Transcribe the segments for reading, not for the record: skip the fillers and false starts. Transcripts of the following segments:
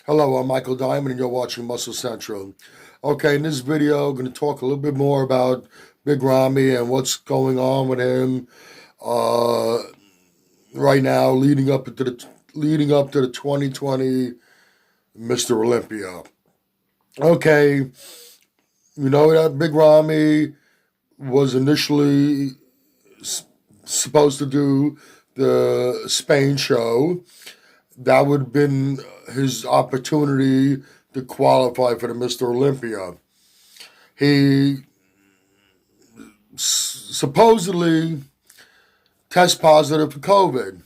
Hello, I'm Michael Diamond, and you're watching Muscle Central. Okay, in this video, I'm going to talk a little bit more about Big Ramy and what's going on with him uh, right now, leading up to the 2020 Mr. Olympia. Okay, you know that Big Ramy was initially supposed to do the Spain show. That would have been his opportunity to qualify for the Mr. Olympia. He supposedly tests positive for COVID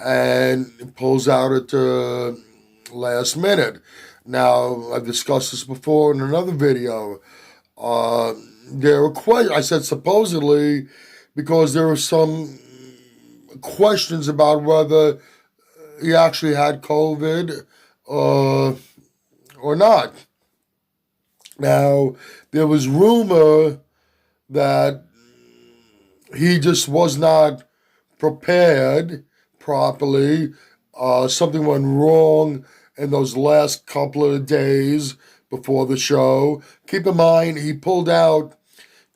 and pulls out at the last minute. Now, I've discussed this before in another video. There were I said supposedly because there were some questions about whether he actually had COVID or not. Now, there was rumor that he just was not prepared properly. Something went wrong in those last couple of days before the show. Keep in mind, he pulled out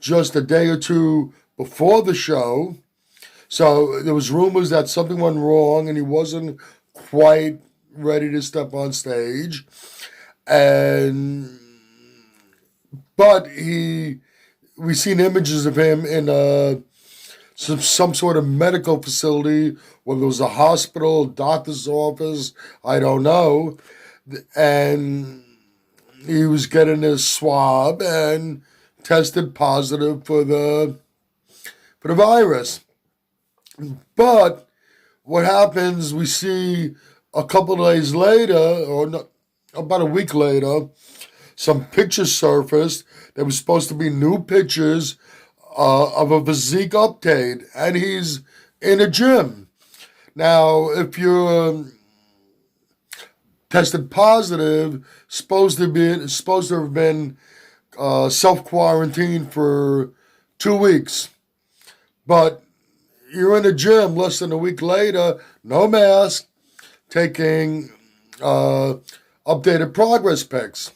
just a day or two before the show. So there was rumors that something went wrong and he wasn't quite ready to step on stage. But we've seen images of him in some sort of medical facility, whether it was a hospital, doctor's office, I don't know. And he was getting his swab and tested positive for the virus. But what happens, we see a couple of days later, or not, about a week later, some pictures surfaced. There were supposed to be new pictures of a physique update, and he's in a gym. Now, if you're tested positive, supposed to have been self-quarantined for 2 weeks, but you're in a gym less than a week later, no mask, taking updated progress pics.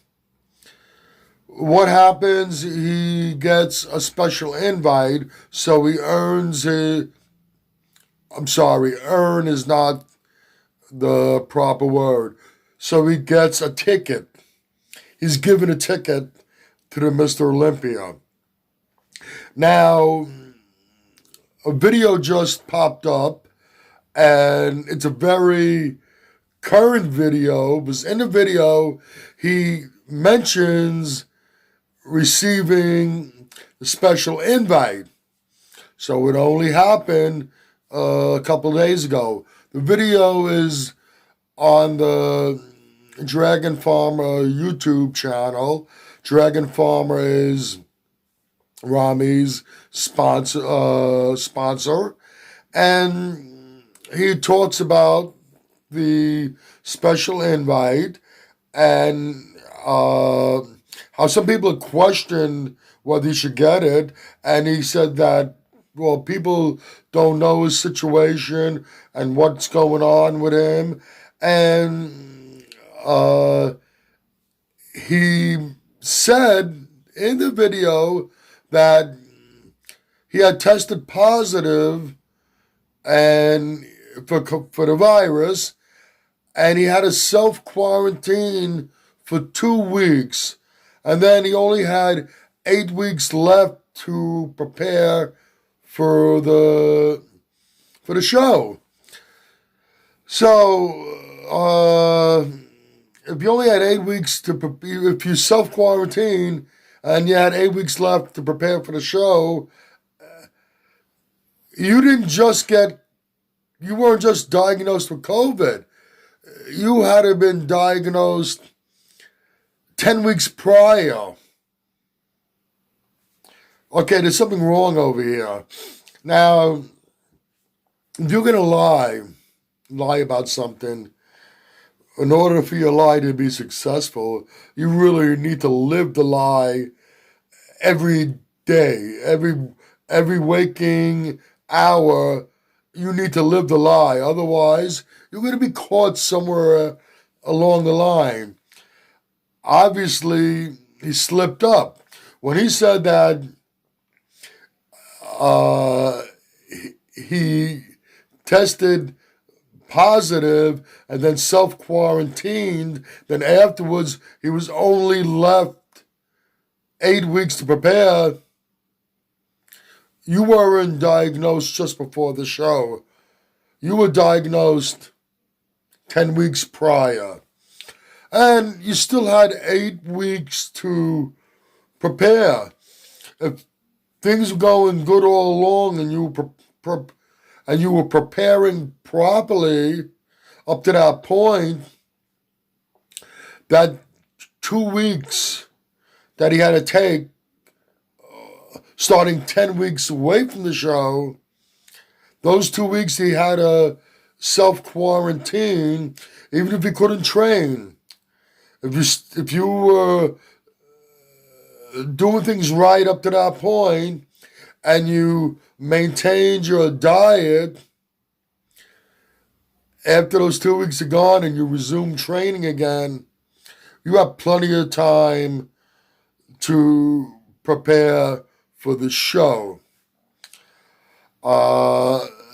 What happens? He gets a special invite, so he earns his. I'm sorry, earn is not the proper word. So he gets a ticket. He's given a ticket to the Mr. Olympia. Now, a video just popped up, and it's a very current video, because in the video, he mentions receiving the special invite. So it only happened a couple of days ago. The video is on the Dragon Farmer YouTube channel. Dragon Farmer is Ramy's sponsor, and he talks about the special invite and how some people have questioned whether he should get it, and he said that, well, people don't know his situation and what's going on with him, and he said in the video that he had tested positive and for the virus, and he had to self-quarantine for 2 weeks, and then he only had 8 weeks left to prepare for the show. So, if you only had 8 weeks if you self-quarantine and you had 8 weeks left to prepare for the show, you weren't just diagnosed with COVID. You had to have been diagnosed 10 weeks prior. Okay, there's something wrong over here. Now, if you're going to lie about something, in order for your lie to be successful, you really need to live the lie every day, every waking hour. You need to live the lie. Otherwise, you're going to be caught somewhere along the line. Obviously, he slipped up. When he said that uh, he tested positive and then self-quarantined, then afterwards he was only left 8 weeks to prepare. You weren't diagnosed just before the show. You were diagnosed 10 weeks prior. And you still had 8 weeks to prepare. If things were going good all along and you were preparing properly up to that point, that 2 weeks that he had to take, starting 10 weeks away from the show, those 2 weeks he had to self-quarantine, even if he couldn't train. If you were doing things right up to that point and you maintained your diet, after those 2 weeks are gone and you resume training again, you have plenty of time to prepare for the show.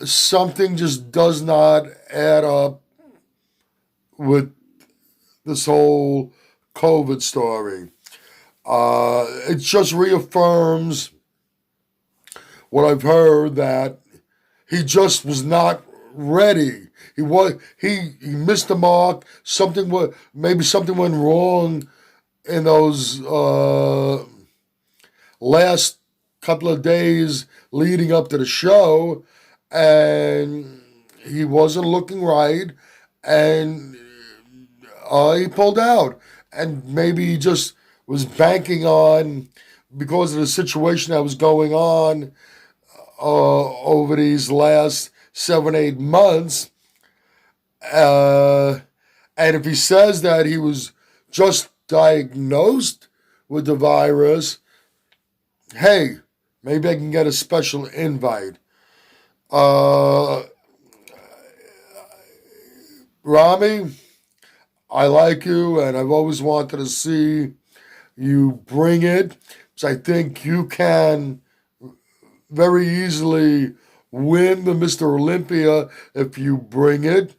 Something just does not add up with this whole COVID story. It just reaffirms what I've heard, that he just was not ready. He missed the mark. Maybe something went wrong in those last couple of days leading up to the show, and he wasn't looking right, and he pulled out. And maybe he just was banking on, because of the situation that was going on over these last 7-8 months. And if he says that he was just diagnosed with the virus, hey, maybe I can get a special invite. Ramy, I like you, and I've always wanted to see you bring it, because I think you can very easily win the Mr. Olympia if you bring it.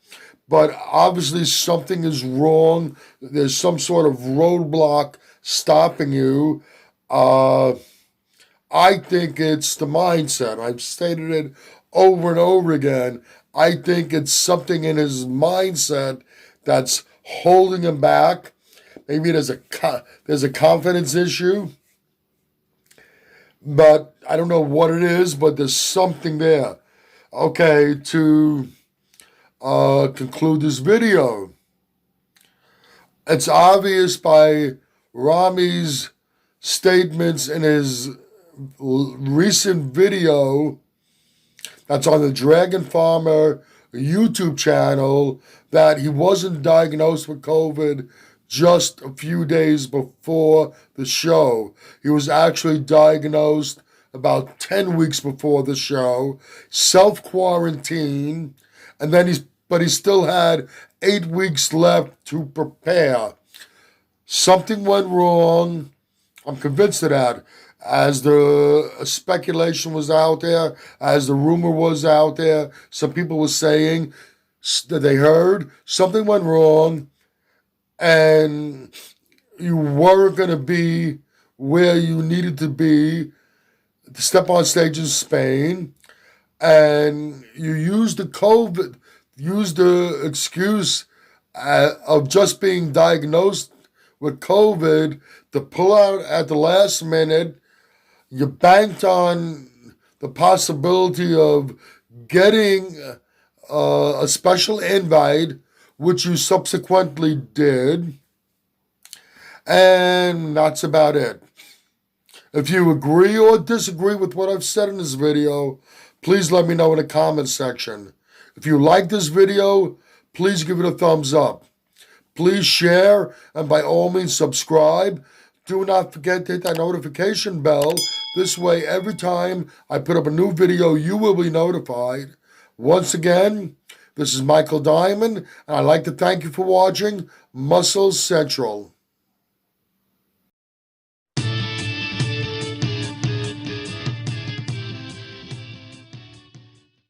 But obviously something is wrong. There's some sort of roadblock stopping you. I think it's the mindset. I've stated it over and over again. I think it's something in his mindset that's holding him back. Maybe there's a confidence issue, but I don't know what it is, but there's something there. Okay, to conclude this video, it's obvious by Ramy's statements in his recent video that's on the Dragon Farmer YouTube channel that he wasn't diagnosed with COVID just a few days before the show. He was actually diagnosed about 10 weeks before the show, self-quarantine, and then he still had 8 weeks left to prepare. Something went wrong. I'm convinced of that. As the speculation was out there, as the rumor was out there, some people were saying that they heard something went wrong and you weren't going to be where you needed to be to step on stage in Spain, and you used the excuse of just being diagnosed with COVID to pull out at the last minute. You banked on the possibility of getting a special invite, which you subsequently did, and that's about it. If you agree or disagree with what I've said in this video, please let me know in the comments section. If you like this video, please give it a thumbs up. Please share, and by all means subscribe. Do not forget to hit that notification bell. This way, every time I put up a new video, you will be notified. Once again, This is Michael Diamond, and I'd like to thank you for watching Muscle Central.